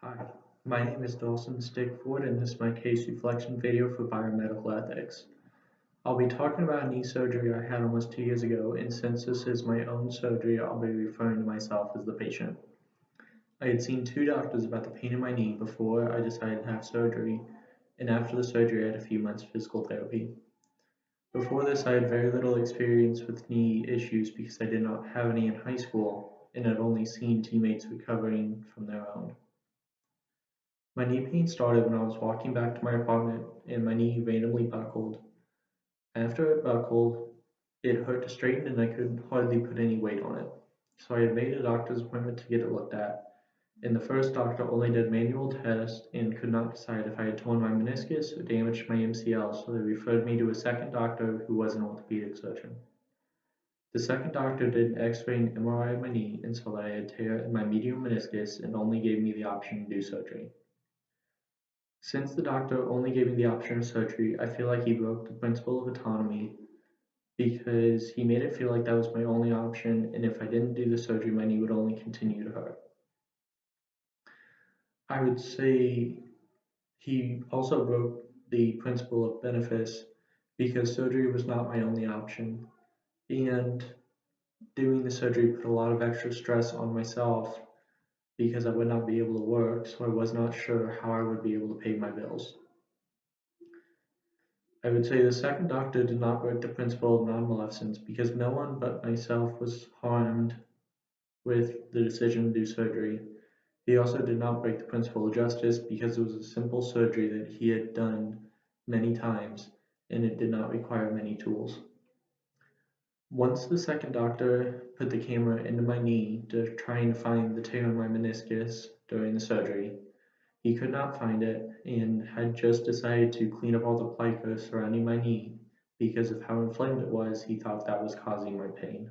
Hi, my name is Dawson Stickford, and this is my case reflection video for biomedical ethics. I'll be talking about a knee surgery I had almost 2 years ago, and since this is my own surgery, I'll be referring to myself as the patient. I had seen two doctors about the pain in my knee before I decided to have surgery, and after the surgery, I had a few months of physical therapy. Before this, I had very little experience with knee issues because I did not have any in high school, and had only seen teammates recovering from their own. My knee pain started when I was walking back to my apartment and my knee randomly buckled. After it buckled, it hurt to straighten and I could hardly put any weight on it. So I had made a doctor's appointment to get it looked at, and the first doctor only did manual tests and could not decide if I had torn my meniscus or damaged my MCL, so they referred me to a second doctor who was an orthopedic surgeon. The second doctor did an x-ray and MRI of my knee and saw that I had a tear in my medial meniscus and only gave me the option to do surgery. Since the doctor only gave me the option of surgery, I feel like he broke the principle of autonomy because he made it feel like that was my only option, and if I didn't do the surgery, my knee would only continue to hurt. I would say he also broke the principle of benefice because surgery was not my only option, and doing the surgery put a lot of extra stress on myself because I would not be able to work, so I was not sure how I would be able to pay my bills. I would say the second doctor did not break the principle of non-maleficence because no one but myself was harmed with the decision to do surgery. He also did not break the principle of justice because it was a simple surgery that he had done many times and it did not require many tools. Once the second doctor put the camera into my knee to try and find the tear in my meniscus during the surgery, he could not find it and had just decided to clean up all the plica surrounding my knee because of how inflamed it was. He thought that was causing my pain.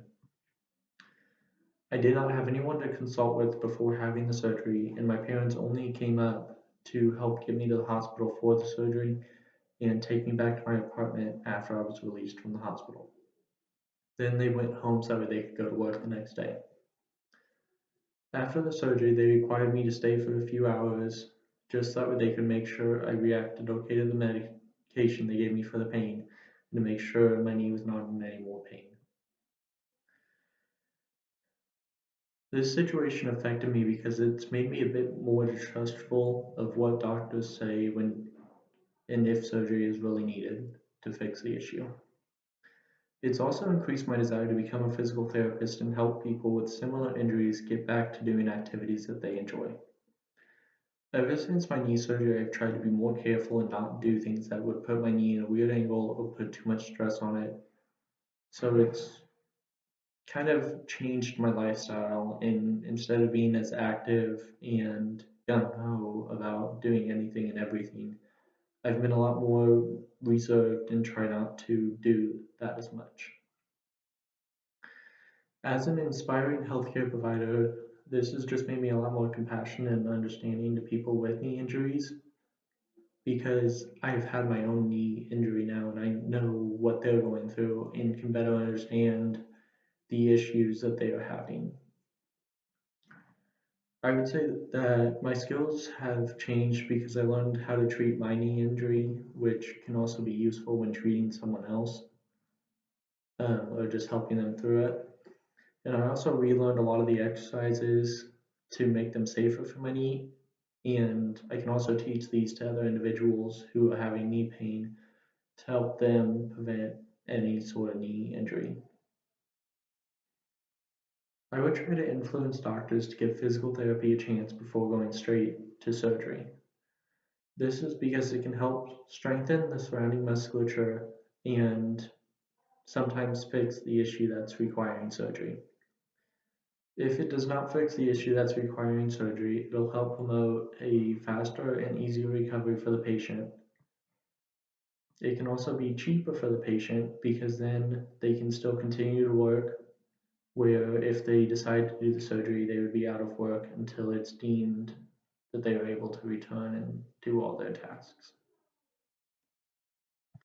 I did not have anyone to consult with before having the surgery, and my parents only came up to help get me to the hospital for the surgery and take me back to my apartment after I was released from the hospital. Then they went home so that they could go to work the next day. After the surgery, they required me to stay for a few hours just so that they could make sure I reacted okay to the medication they gave me for the pain and to make sure my knee was not in any more pain. This situation affected me because it's made me a bit more distrustful of what doctors say when and if surgery is really needed to fix the issue. It's also increased my desire to become a physical therapist and help people with similar injuries get back to doing activities that they enjoy. Ever since my knee surgery, I've tried to be more careful and not do things that would put my knee in a weird angle or put too much stress on it. So it's kind of changed my lifestyle, and instead of being as active and gung-ho about doing anything and everything, I've been a lot more reserved and try not to do that as much. As an inspiring healthcare provider, this has just made me a lot more compassionate and understanding to people with knee injuries because I've had my own knee injury now and I know what they're going through and can better understand the issues that they are having. I would say that my skills have changed because I learned how to treat my knee injury, which can also be useful when treating someone else or just helping them through it. And I also relearned a lot of the exercises to make them safer for my knee. And I can also teach these to other individuals who are having knee pain to help them prevent any sort of knee injury. I would try to influence doctors to give physical therapy a chance before going straight to surgery. This is because it can help strengthen the surrounding musculature and sometimes fix the issue that's requiring surgery. If it does not fix the issue that's requiring surgery, it'll help promote a faster and easier recovery for the patient. It can also be cheaper for the patient because then they can still continue to work, where if they decide to do the surgery, they would be out of work until it's deemed that they are able to return and do all their tasks.